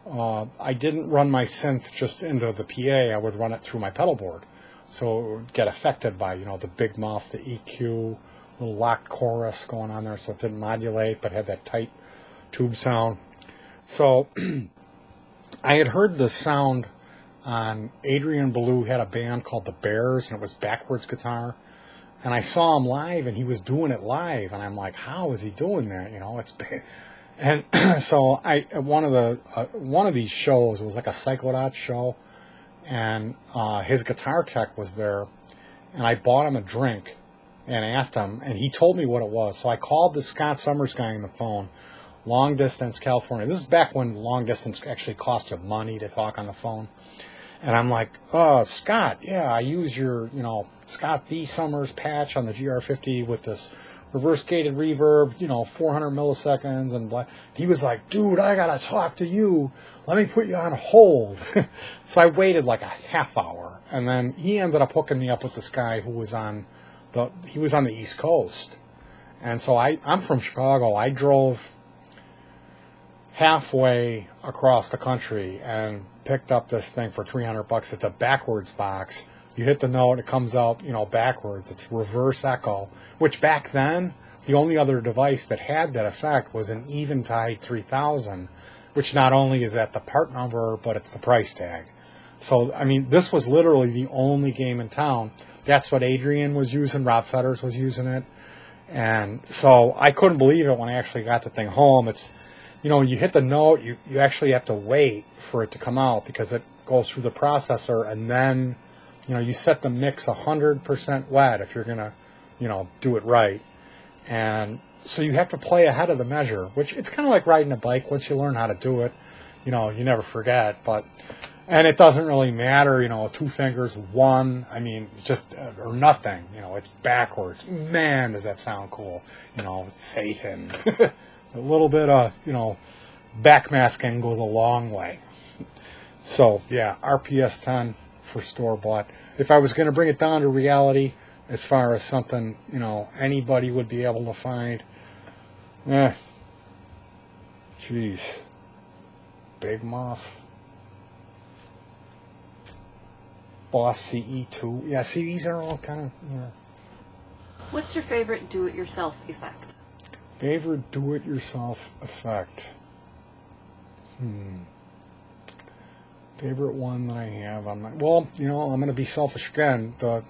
I didn't run my synth just into the PA, I would run it through my pedal board. So it would get affected by, you know, the big muff, the EQ, little locked chorus going on there, so it didn't modulate, but had that tight tube sound. So I had heard the sound on Adrian Ballou had a band called The Bears, and it was backwards guitar. And I saw him live, and he was doing it live, and I'm like, how is he doing that? You know, it's big. And so one of these shows was like a Cyclodot show, and his guitar tech was there, and I bought him a drink and asked him, and he told me what it was. So I called the Scott Summers guy on the phone, long distance, California. This is back when long distance actually cost you money to talk on the phone. And I'm like, Scott, yeah, I use your, you know, Scott B. Summers patch on the GR50 with this reverse gated reverb, you know, 400 milliseconds and blah. He was like, dude, I gotta talk to you. Let me put you on hold. So I waited like a half hour, and then he ended up hooking me up with this guy who was on the East Coast. And so I'm from Chicago. I drove halfway across the country and picked up this thing for $300. It's a backwards box. You hit the note, it comes out, you know, backwards. It's reverse echo, which back then, the only other device that had that effect was an Eventide 3000, which not only is at the part number, but it's the price tag. So, I mean, this was literally the only game in town. That's what Adrian was using. Rob Fetters was using it. And so I couldn't believe it when I actually got the thing home. It's, you know, you hit the note, you actually have to wait for it to come out because it goes through the processor, and then, you know, you set the mix 100% wet if you're going to, you know, do it right. And so you have to play ahead of the measure, which it's kind of like riding a bike. Once you learn how to do it, you know, you never forget. But, and it doesn't really matter, you know, 2 fingers, 1, I mean, just, or nothing, you know, it's backwards. Man, does that sound cool. You know, Satan. A little bit of, you know, backmasking goes a long way. So, yeah, RPS 10 for store-bought. If I was going to bring it down to reality, as far as something, you know, anybody would be able to find, jeez, Big Muff, Boss CE2. Yeah, see, these are all kind of, yeah. What's your favorite do-it-yourself effect? Favorite do-it-yourself effect? Favorite one that I have on my... Well, you know, I'm going to be selfish again. The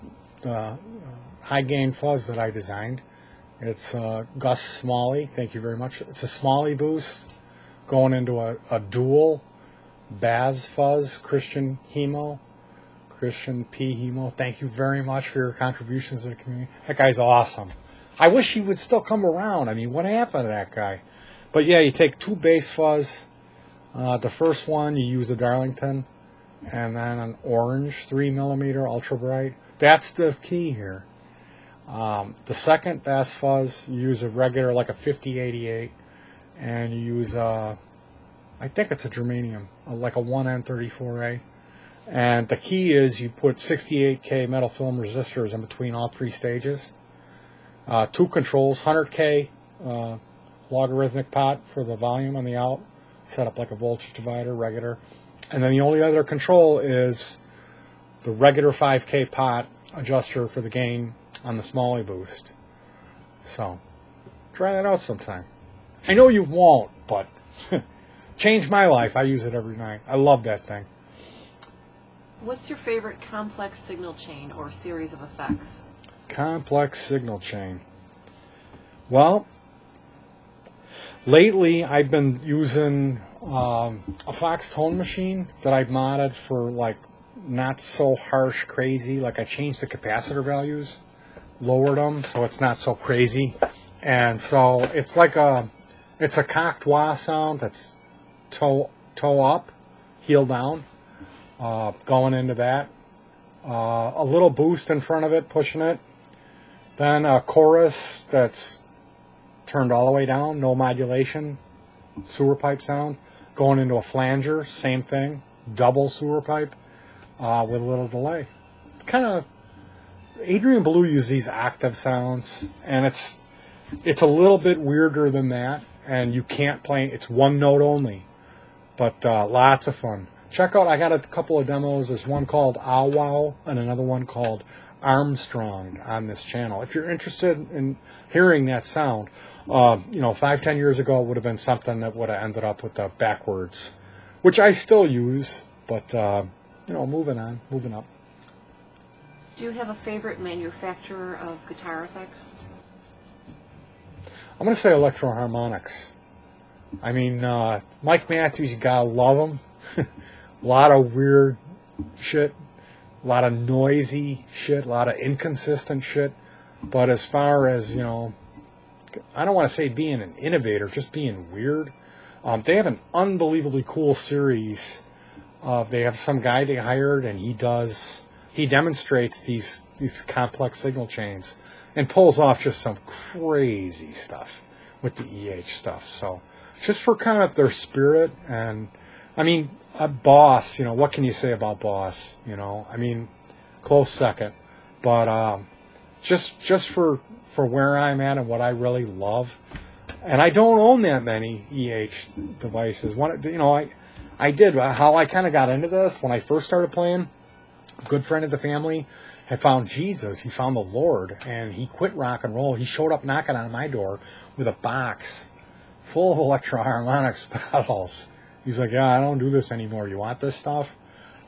high-gain fuzz that I designed. It's Gus Smalley. Thank you very much. It's a Smalley boost going into a dual Baz fuzz, Christian P. Hemo. Thank you very much for your contributions to the community. That guy's awesome. I wish he would still come around. I mean, what happened to that guy? But yeah, you take 2 bass fuzz. The first one, you use a Darlington, and then an orange 3mm ultra bright. That's the key here. The second bass fuzz, you use a regular, like a 5088, and you use I think it's a germanium, like a 1N34A. And the key is you put 68K metal film resistors in between all 3 stages. 2 controls, 100K logarithmic pot for the volume on the out, set up like a voltage divider, regular. And then the only other control is the regular 5K pot adjuster for the gain on the Smalley boost. So, try that out sometime. I know you won't, but changed my life. I use it every night. I love that thing. What's your favorite complex signal chain or series of effects? Complex signal chain. Well, lately I've been using a Fox tone machine that I've modded for like not so harsh, crazy. Like I changed the capacitor values, lowered them so it's not so crazy, and so it's like it's a cocked wah sound that's toe up, heel down, going into that. A little boost in front of it, pushing it. Then a chorus that's turned all the way down, no modulation, sewer pipe sound. Going into a flanger, same thing, double sewer pipe with a little delay. It's kind of, Adrian Ballou used these octave sounds, and it's a little bit weirder than that, and you can't play, it's one note only, but lots of fun. Check out, I got a couple of demos. There's one called Ow Wow and another one called Armstrong on this channel. If you're interested in hearing that sound, 5-10 years ago it would have been something that would have ended up with the backwards, which I still use, but moving up. Do you have a favorite manufacturer of guitar effects? I'm going to say Electro Harmonics. I mean, Mike Matthews, you gotta love him. A lot of weird shit, a lot of noisy shit, a lot of inconsistent shit. But as far as, I don't want to say being an innovator, just being weird. They have an unbelievably cool series. They have some guy they hired, and he demonstrates these complex signal chains and pulls off just some crazy stuff with the EH stuff. So just for kind of their spirit, and I mean, Boss, what can you say about Boss? I mean, close second, but just for where I'm at and what I really love, and I don't own that many EH devices. I did. How I kind of got into this when I first started playing, a good friend of the family had found Jesus. He found the Lord, and he quit rock and roll. He showed up knocking on my door with a box full of Electro Harmonics pedals. He's like, yeah, I don't do this anymore. You want this stuff?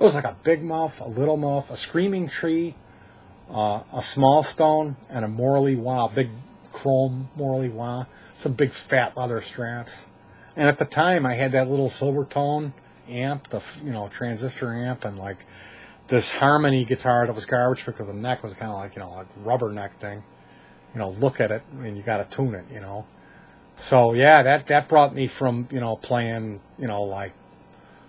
It was like a big muff, a little muff, a screaming tree, a small stone, and a Morley wah, big chrome Morley wah, some big fat leather straps. And at the time, I had that little Silvertone amp, the transistor amp, and like this Harmony guitar that was garbage because the neck was kind of like a rubber neck thing. Look at it and you got to tune it. So yeah, that brought me from playing like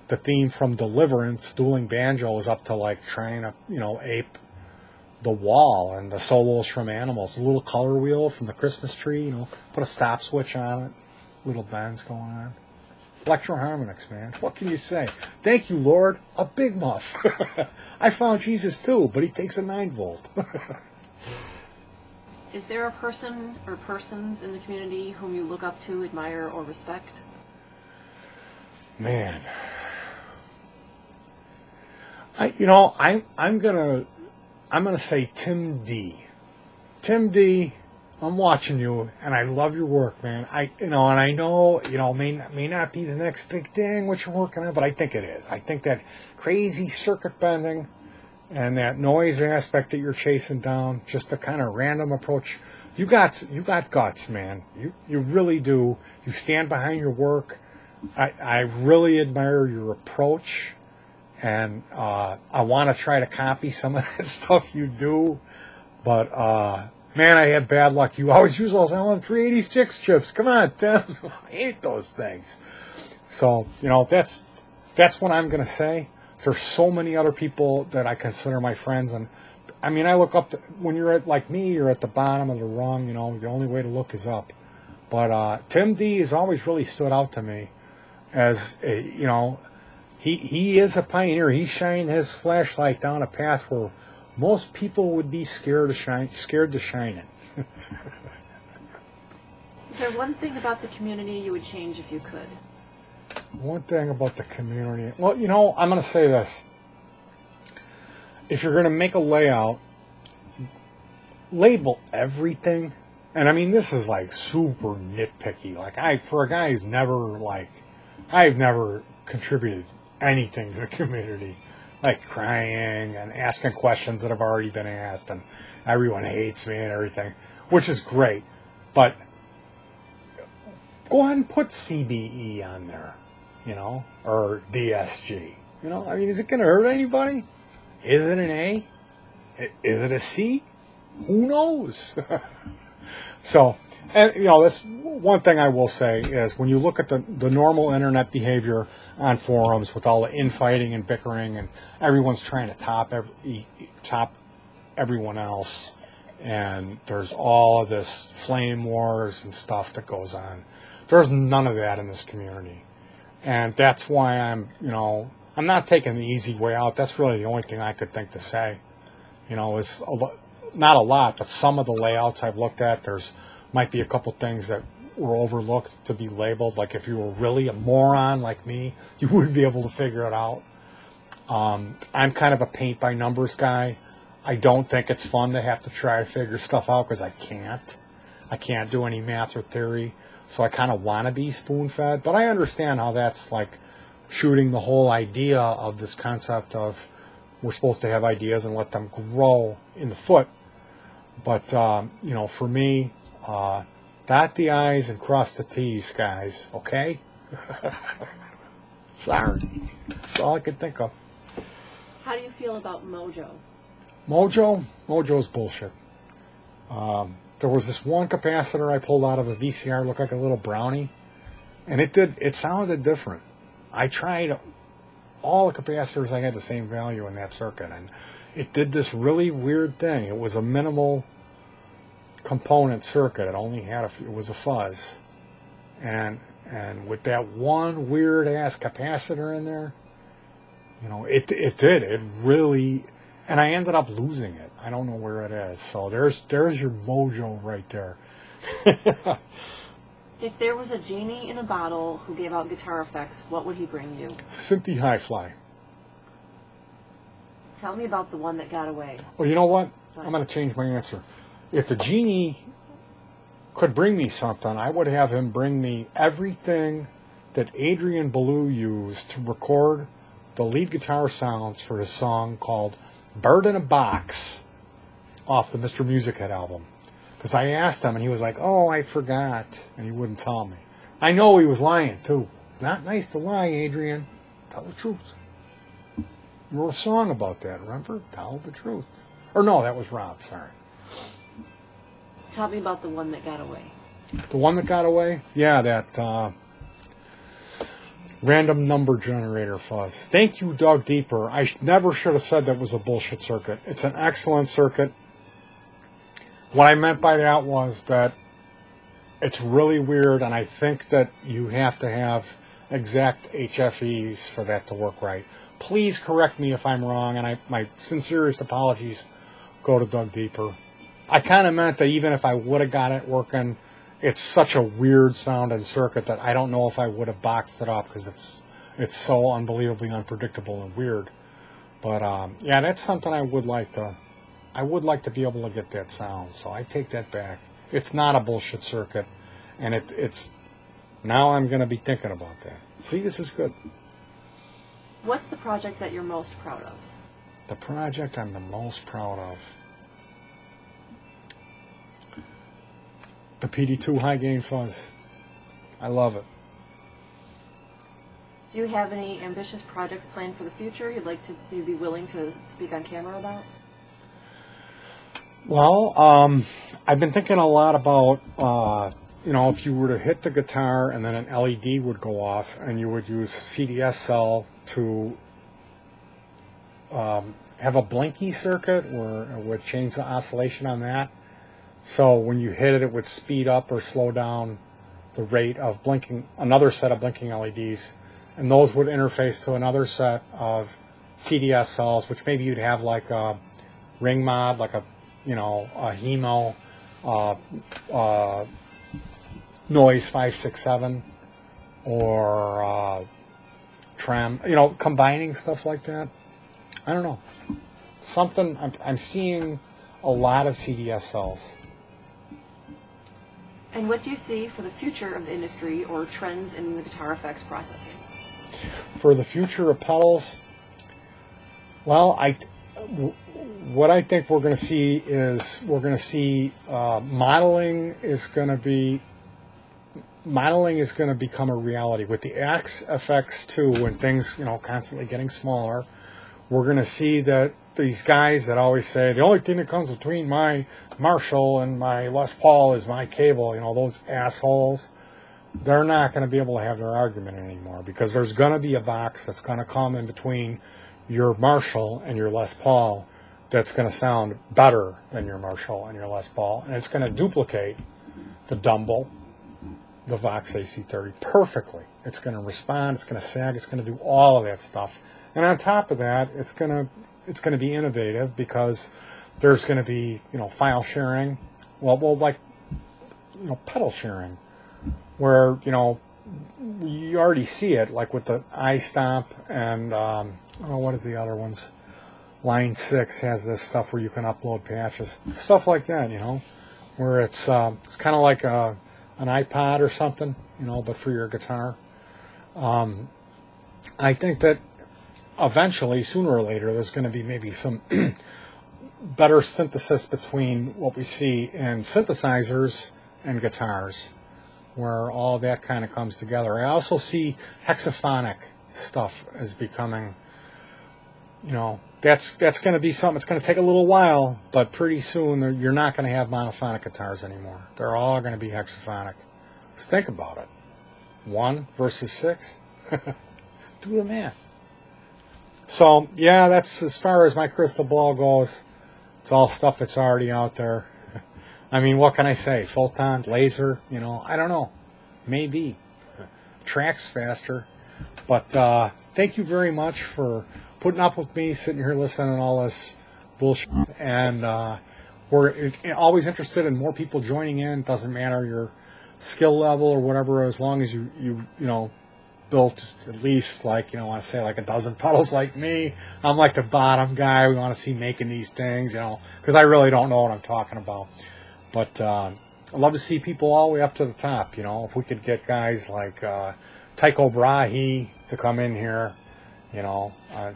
the theme from Deliverance, dueling banjos, up to like trying to ape The Wall and the solos from Animals, the little color wheel from the Christmas tree. Put a stop switch on it, little bends going on. Electro Harmonics, man. What can you say? Thank you, Lord. A big muff. I found Jesus too, but he takes a 9-volt. Is there a person or persons in the community whom you look up to, admire, or respect? Man, I'm gonna say Tim D. Tim D, I'm watching you, and I love your work, man. And I know, may not be the next big thing what you're working on, but I think it is. I think that crazy circuit bending and that noise aspect that you're chasing down, just the kind of random approach. You got guts, man. You really do. You stand behind your work. I really admire your approach, and I want to try to copy some of that stuff you do, but man, I had bad luck. You always use those LM386 chips. Come on, Tim. I hate those things. So, that's what I'm going to say. There's so many other people that I consider my friends. And, I mean, I look up to, when you're like me, you're at the bottom of the rung. The only way to look is up. But Tim D has always really stood out to me as, he is a pioneer. He's shining his flashlight down a path where most people would be scared to shine it. Is there one thing about the community you would change if you could? One thing about the community. Well, I'm going to say this. If you're going to make a layout, label everything. And I mean, this is like super nitpicky. Like for a guy who's never I've never contributed anything to the community. like crying and asking questions that have already been asked, and everyone hates me and everything, which is great. But go ahead and put CBE on there, you know, or DSG. You know, I mean, is it going to hurt anybody? Is it an A? Is it a C? Who knows? So, and you know, that's one thing I will say is when you look at the normal internet behavior on forums with all the infighting and bickering and everyone's trying to top everyone else, and there's all of this flame wars and stuff that goes on. There's none of that in this community. And that's why I'm not taking the easy way out. That's really the only thing I could think to say. You know, it's not a lot, but some of the layouts I've looked at, might be a couple things that were overlooked to be labeled. Like if you were really a moron like me, you wouldn't be able to figure it out. I'm kind of a paint by numbers guy. I don't think it's fun to have to try to figure stuff out because I can't. I can't do any math or theory. So I kind of want to be spoon-fed. But I understand how that's like shooting the whole idea of this concept of we're supposed to have ideas and let them grow in the foot. But, you know, for me, dot the I's and cross the T's, guys. Okay? Sorry. That's all I could think of. How do you feel about Mojo? Mojo's bullshit. There was this one capacitor I pulled out of a VCR, looked like a little brownie, and it sounded different. I tried all the capacitors, I had the same value in that circuit, and it did this really weird thing. It was a minimal component circuit. It only had it was a fuzz, and with that one weird ass capacitor in there, you know, it really. And I ended up losing it. I don't know where it is. So there's your mojo right there. If there was a genie in a bottle who gave out guitar effects, what would he bring you? Synthi Hi-Fly. Tell me about the one that got away. Well, you know what? I'm going to change my answer. If the genie could bring me something, I would have him bring me everything that Adrian Belew used to record the lead guitar sounds for his song called Bird in a Box off the Mr. Music Head album. Because I asked him, and he was like, oh, I forgot. And he wouldn't tell me. I know he was lying, too. It's not nice to lie, Adrian. Tell the truth. You wrote a song about that, remember? Tell the truth. Or no, that was Rob, sorry. Tell me about the one that got away. The one that got away? Yeah, that random number generator fuzz. Thank you, Dug Deeper. I never should have said that was a bullshit circuit. It's an excellent circuit. What I meant by that was that it's really weird, and I think that you have to have exact HFEs for that to work right. Please correct me if I'm wrong, and my sincerest apologies go to Dug Deeper. I kind of meant that even if I would have got it working, it's such a weird sounding circuit that I don't know if I would have boxed it up because it's so unbelievably unpredictable and weird. But yeah, that's something I would like to be able to get that sound. So I take that back. It's not a bullshit circuit, and it's now I'm going to be thinking about that. See, this is good. What's the project that you're most proud of? The project I'm the most proud of. The PD2 high gain fuzz. I love it. Do you have any ambitious projects planned for the future you'd be willing to speak on camera about? Well, I've been thinking a lot about, if you were to hit the guitar and then an LED would go off and you would use CDS cell to have a blinky circuit where it would change the oscillation on that. So when you hit it, it would speed up or slow down the rate of blinking, another set of blinking LEDs. And those would interface to another set of CDS cells, which maybe you'd have like a ring mod, like a HEMO, noise 567, or trem, combining stuff like that. I don't know. Something, I'm seeing a lot of CDS cells. And what do you see for the future of the industry or trends in the guitar effects processing? For the future of pedals, Well, what I think we're going to see is modeling is going to become a reality with the FX2 when things constantly getting smaller. We're going to see that these guys that always say the only thing that comes between my Marshall and my Les Paul is my cable, those assholes, they're not going to be able to have their argument anymore, because there's going to be a box that's going to come in between your Marshall and your Les Paul that's going to sound better than your Marshall and your Les Paul, and it's going to duplicate the Dumble, the Vox AC30 perfectly. It's going to respond, it's going to sag, it's going to do all of that stuff. And on top of that, it's going to be innovative, because there's going to be file sharing, like pedal sharing, where you already see it, like with the iStomp and what are the other ones? Line 6 has this stuff where you can upload patches, stuff like that, where it's kind of like an iPod or something, but for your guitar. I think that eventually, sooner or later, there's going to be maybe some better synthesis between what we see in synthesizers and guitars, where all that kind of comes together. I also see hexaphonic stuff as becoming, that's going to be something. It's going to take a little while, but pretty soon you're not going to have monophonic guitars anymore. They're all going to be hexaphonic. Just think about it. 1 versus 6. Do the math. So, yeah, that's as far as my crystal ball goes. It's all stuff that's already out there. I mean, what can I say? Photon, laser, I don't know. Maybe. Tracks faster. But thank you very much for putting up with me, sitting here listening to all this bullshit. And we're always interested in more people joining in. It doesn't matter your skill level or whatever, as long as you built at least, I want to say like a dozen pedals like me. I'm like the bottom guy we want to see making these things, because I really don't know what I'm talking about. But I'd love to see people all the way up to the top, if we could get guys like Tycho Brahe to come in here,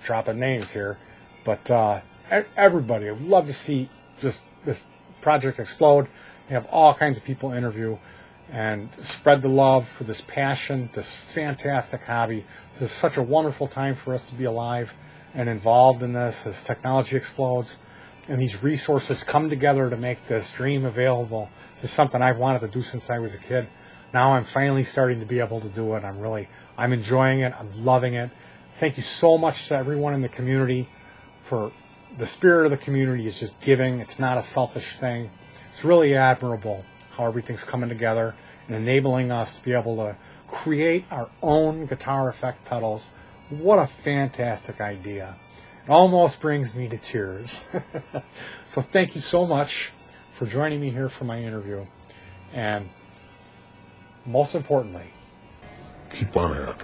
dropping names here. But everybody, I'd love to see just this project explode. You have all kinds of people interview and spread the love for this passion, this fantastic hobby. This is such a wonderful time for us to be alive and involved in this as technology explodes and these resources come together to make this dream available. This is something I've wanted to do since I was a kid. Now I'm finally starting to be able to do it. I'm enjoying it. I'm loving it. Thank you so much to everyone in the community. For the spirit of the community is just giving. It's not a selfish thing. It's really admirable how everything's coming together and enabling us to be able to create our own guitar effect pedals. What a fantastic idea. It almost brings me to tears. So thank you so much for joining me here for my interview. And most importantly, keep on it.